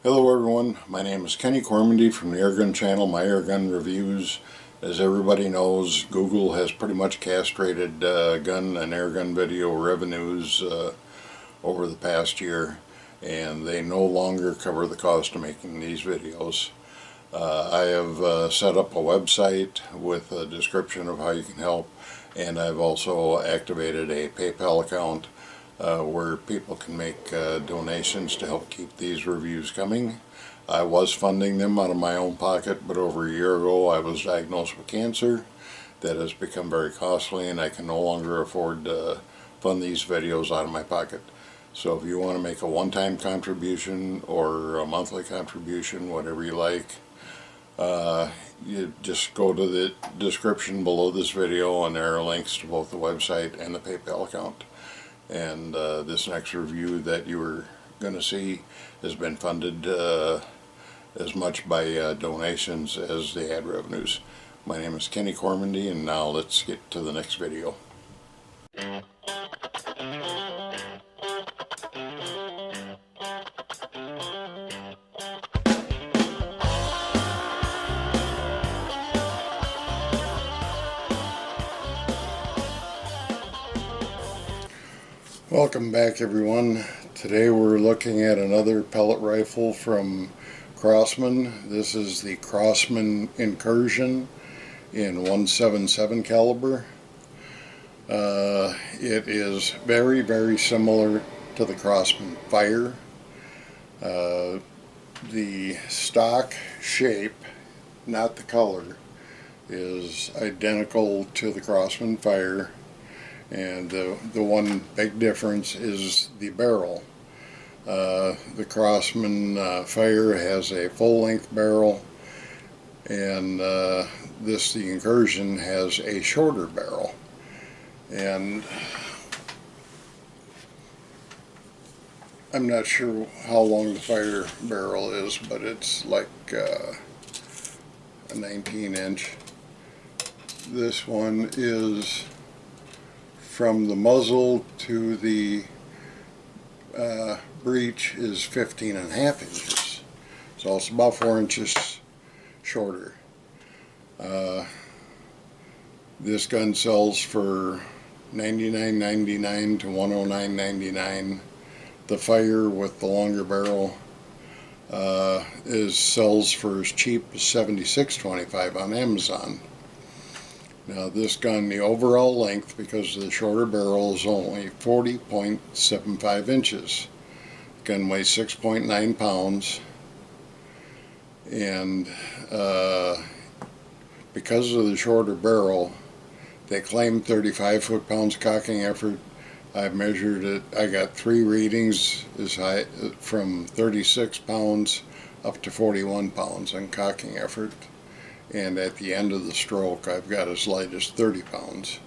Hello everyone, my name is Kenny Cormandy from the Airgun channel, My Airgun Reviews. As everybody knows, Google has pretty much castrated gun and airgun video revenues over the past year, and they no longer cover the cost of making these videos. I have set up a website with a description of how you can help, and I've also activated a PayPal account where people can make donations to help keep these reviews coming. I was funding them out of my own pocket, but over a year ago I was diagnosed with cancer. That has become very costly, and I can no longer afford to fund these videos out of my pocket. So if you want to make a one-time contribution or a monthly contribution, whatever you like, you just go to the description below this video, and there are links to both the website and the PayPal account. And this next review that you were going to see has been funded as much by donations as the ad revenues. My name is Kenny Cormandy, and now let's get to the next video. Welcome back everyone. Today we're looking at another pellet rifle from Crosman. This is the Crosman Incursion in 177 caliber. It is very similar to the Crosman Fire. The stock shape, not the color, is identical to the Crosman Fire. And the one big difference is the barrel. The Crosman Fire has a full-length barrel, and the Incursion has a shorter barrel. And I'm not sure how long the Fire barrel is, but it's like a 19-inch. This one is from the muzzle to the breech is 15.5 inches, so it's about 4 inches shorter. This gun sells for $99.99 to $109.99. The Fire with the longer barrel sells for as cheap as $76.25 on Amazon. Now this gun, the overall length, because of the shorter barrel, is only 40.75 inches. The gun weighs 6.9 pounds, and because of the shorter barrel, they claim 35 foot-pounds cocking effort. I've measured it. I got 3 readings as high from 36 pounds up to 41 pounds on cocking effort. And at the end of the stroke I've got as light as 30 pounds.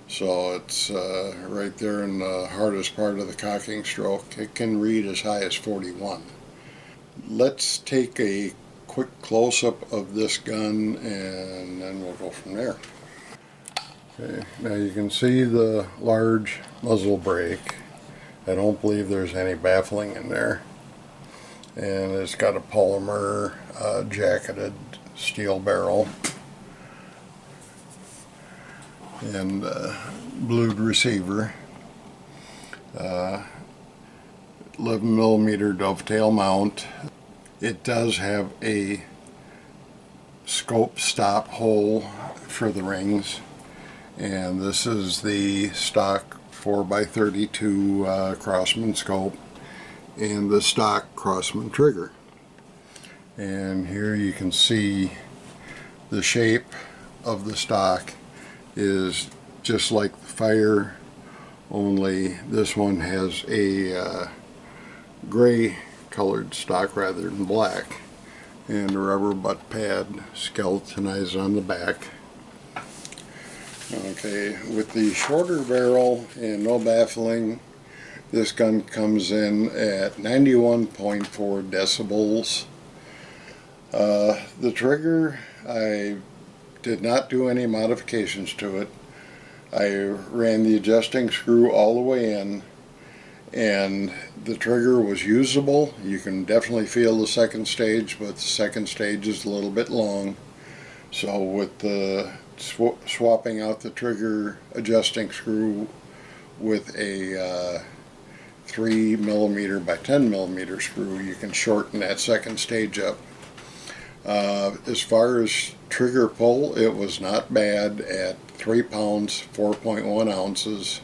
So it's right there in the hardest part of the cocking stroke. It can read as high as 41. Let's take a quick close-up of this gun and then we'll go from there. Okay, now you can see the large muzzle brake. I don't believe there's any baffling in there. And it's got a polymer jacketed steel barrel and blued receiver, 11mm dovetail mount. It does have a scope stop hole for the rings, and this is the stock 4x32 Crosman scope and the stock Crosman trigger. And here you can see the shape of the stock is just like the Fire, only this one has a gray colored stock rather than black, and a rubber butt pad skeletonized on the back. Okay, with the shorter barrel and no baffling, this gun comes in at 91.4 decibels. The trigger, I did not do any modifications to it. I ran the adjusting screw all the way in, and the trigger was usable. You can definitely feel the second stage, but the second stage is a little bit long. So with the swapping out the trigger adjusting screw with a 3mm by 10mm screw, you can shorten that second stage up. As far as trigger pull, it was not bad at 3 pounds, 4.1 ounces.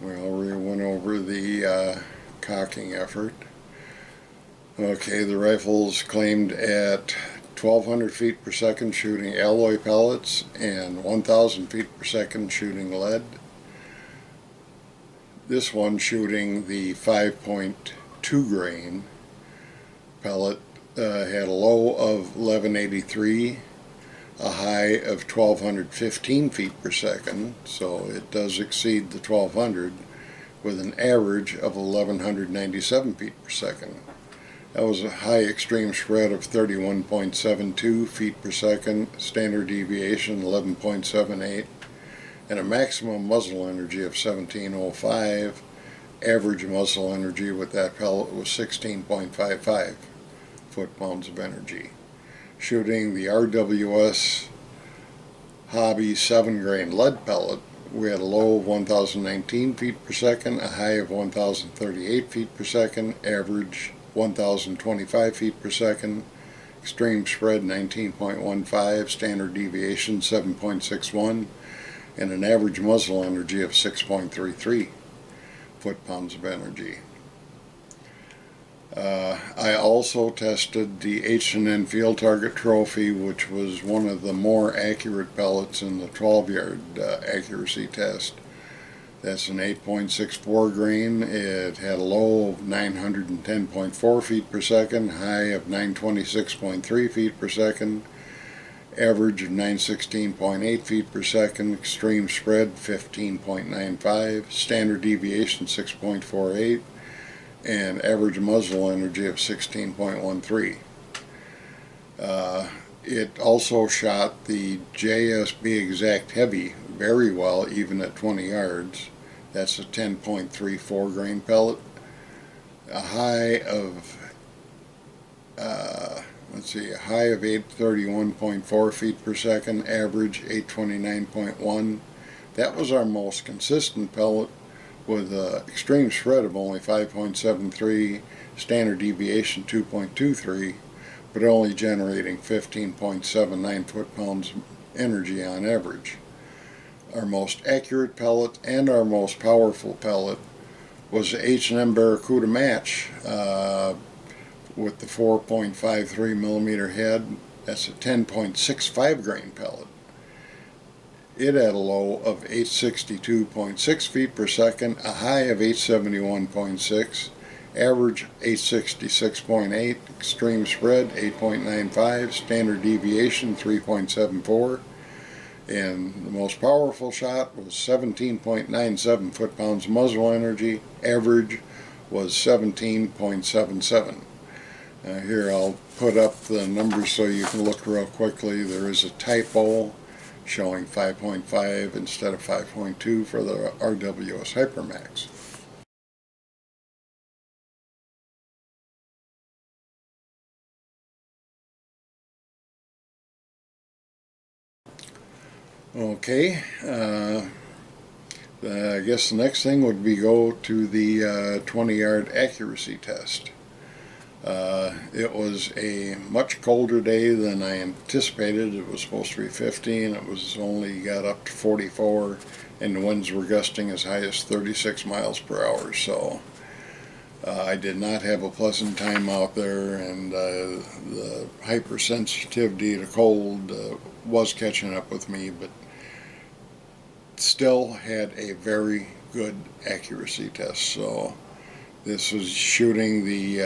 We already went over the cocking effort. Okay, the rifle's claimed at 1,200 feet per second shooting alloy pellets and 1,000 feet per second shooting lead. This one shooting the 5.2 grain pellet had a low of 1183, a high of 1,215 feet per second, so it does exceed the 1,200, with an average of 1,197 feet per second. That was a high extreme spread of 31.72 feet per second, standard deviation 11.78, and a maximum muzzle energy of 1705. Average muzzle energy with that pellet was 16.55 foot-pounds of energy. Shooting the RWS Hobby 7-grain lead pellet, we had a low of 1,019 feet per second, a high of 1,038 feet per second, average 1,025 feet per second, extreme spread 19.15, standard deviation 7.61, and an average muzzle energy of 6.33 foot-pounds of energy. I also tested the H&N Field Target Trophy, which was one of the more accurate pellets in the 12-yard accuracy test. That's an 8.64 grain. It had a low of 910.4 feet per second, high of 926.3 feet per second, average of 916.8 feet per second, extreme spread 15.95, standard deviation 6.48, and average muzzle energy of 16.13. It also shot the JSB Exact Heavy very well, even at 20 yards. That's a 10.34 grain pellet. A high of a high of 831.4 feet per second, average 829.1. That was our most consistent pellet, with an extreme spread of only 5.73, standard deviation 2.23, but only generating 15.79 foot-pounds energy on average. Our most accurate pellet and our most powerful pellet was the H&M Barracuda Match with the 4.53mm head. That's a 10.65 grain pellet. It had a low of 862.6 feet per second, a high of 871.6, average 866.8, extreme spread 8.95, standard deviation 3.74, and the most powerful shot was 17.97 foot-pounds muzzle energy. Average was 17.77. Here I'll put up the numbers so you can look real quickly. There is a typo showing 5.5 instead of 5.2 for the RWS Hypermax. Okay, I guess the next thing would be go to the 20-yard accuracy test. It was a much colder day than I anticipated. It was supposed to be 50 and it was only got up to 44, and the winds were gusting as high as 36 miles per hour. So I did not have a pleasant time out there, and the hypersensitivity to cold was catching up with me, but still had a very good accuracy test. So this was shooting the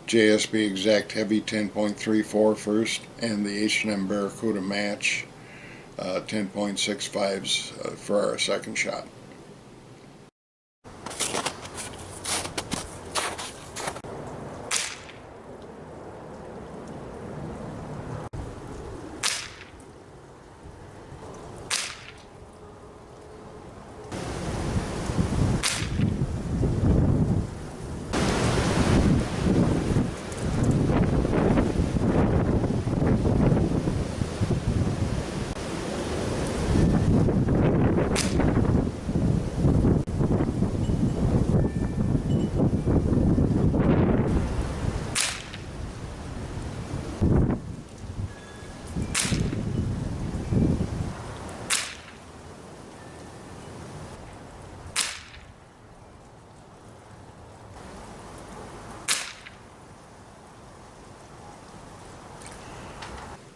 JSB Exact Heavy 10.34 first, and the H&M Barracuda Match 10.65s for our second shot.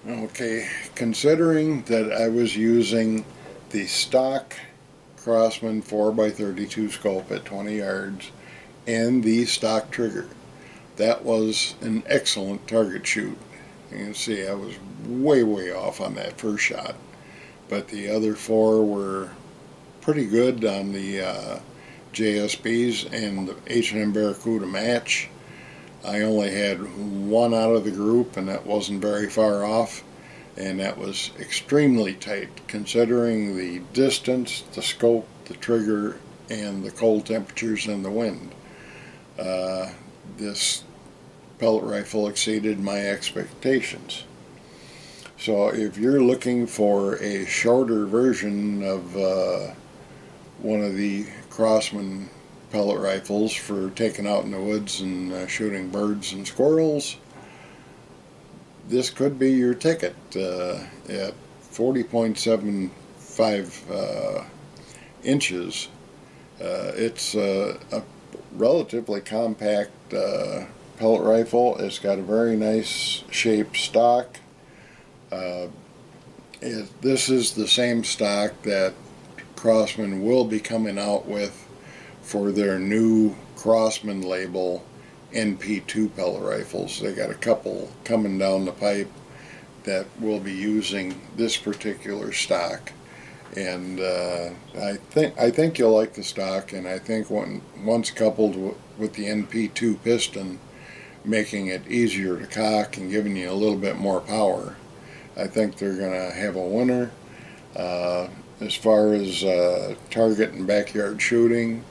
Okay, considering that I was using the stock Crosman 4x32 scope at 20 yards and the stock trigger, that was an excellent target shoot. You can see I was way off on that first shot, but the other four were pretty good on the JSBs and the H&M Barracuda match. I only had one out of the group, and that wasn't very far off, and that was extremely tight considering the distance, the scope, the trigger, and the cold temperatures and the wind. This pellet rifle exceeded my expectations. So if you're looking for a shorter version of one of the Crosman pellet rifles for taking out in the woods and shooting birds and squirrels, this could be your ticket. At 40.75 inches, it's a relatively compact pellet rifle. It's got a very nice shaped stock. This is the same stock that Crosman will be coming out with for their new Crosman label NP2 pellet rifles. They got a couple coming down the pipe that will be using this particular stock, and I think you'll like the stock, and I think once coupled with the NP2 piston, making it easier to cock and giving you a little bit more power, I think they're gonna have a winner. As far as target and backyard shooting,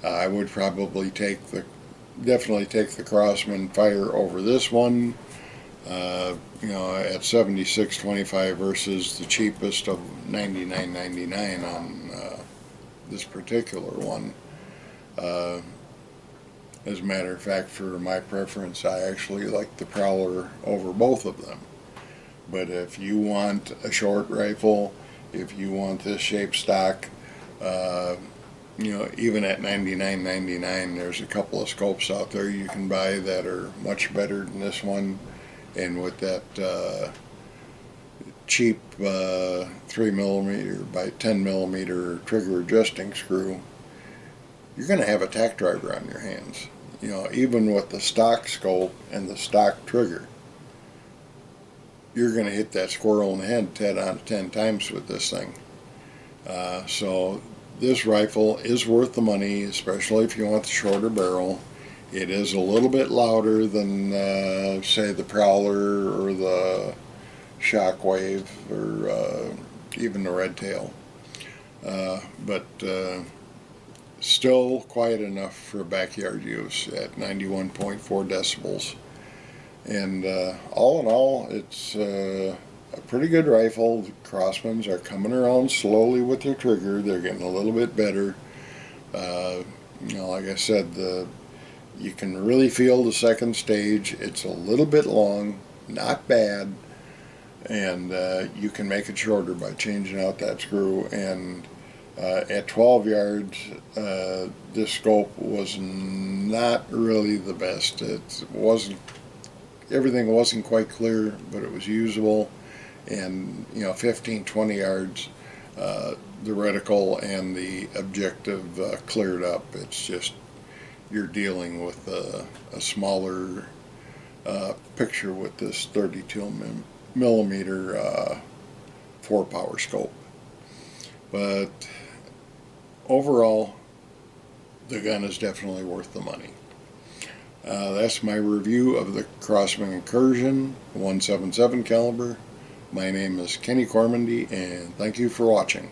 I would probably definitely take the Crosman Fire over this one. You know, at $76.25 versus the cheapest of $99.99 on this particular one. As a matter of fact, for my preference, I actually like the Prowler over both of them. But if you want a short rifle, if you want this shape stock, you know, even at $99.99, there's a couple of scopes out there you can buy that are much better than this one. And with that cheap 3mm by 10mm trigger adjusting screw, you're going to have a tack driver on your hands. You know, even with the stock scope and the stock trigger, you're going to hit that squirrel in the head 10 out of 10 times with this thing. So this rifle is worth the money, especially if you want the shorter barrel. It is a little bit louder than, say, the Prowler or the Shockwave or even the Red Tail. But still quiet enough for backyard use at 91.4 decibels. And all in all, it's a pretty good rifle. The Crosmans are coming around slowly with their trigger. They're getting a little bit better. You know, like I said, you can really feel the second stage. It's a little bit long, not bad, and you can make it shorter by changing out that screw. And at 12 yards, this scope was not really the best. Everything wasn't quite clear, but it was usable. And, you know, 15-20 yards, the reticle and the objective cleared up. It's just, you're dealing with a smaller picture with this 32mm 4-power scope. But overall, the gun is definitely worth the money. That's my review of the Crosman Incursion 177 caliber. My name is Kenny Cormandy, and thank you for watching.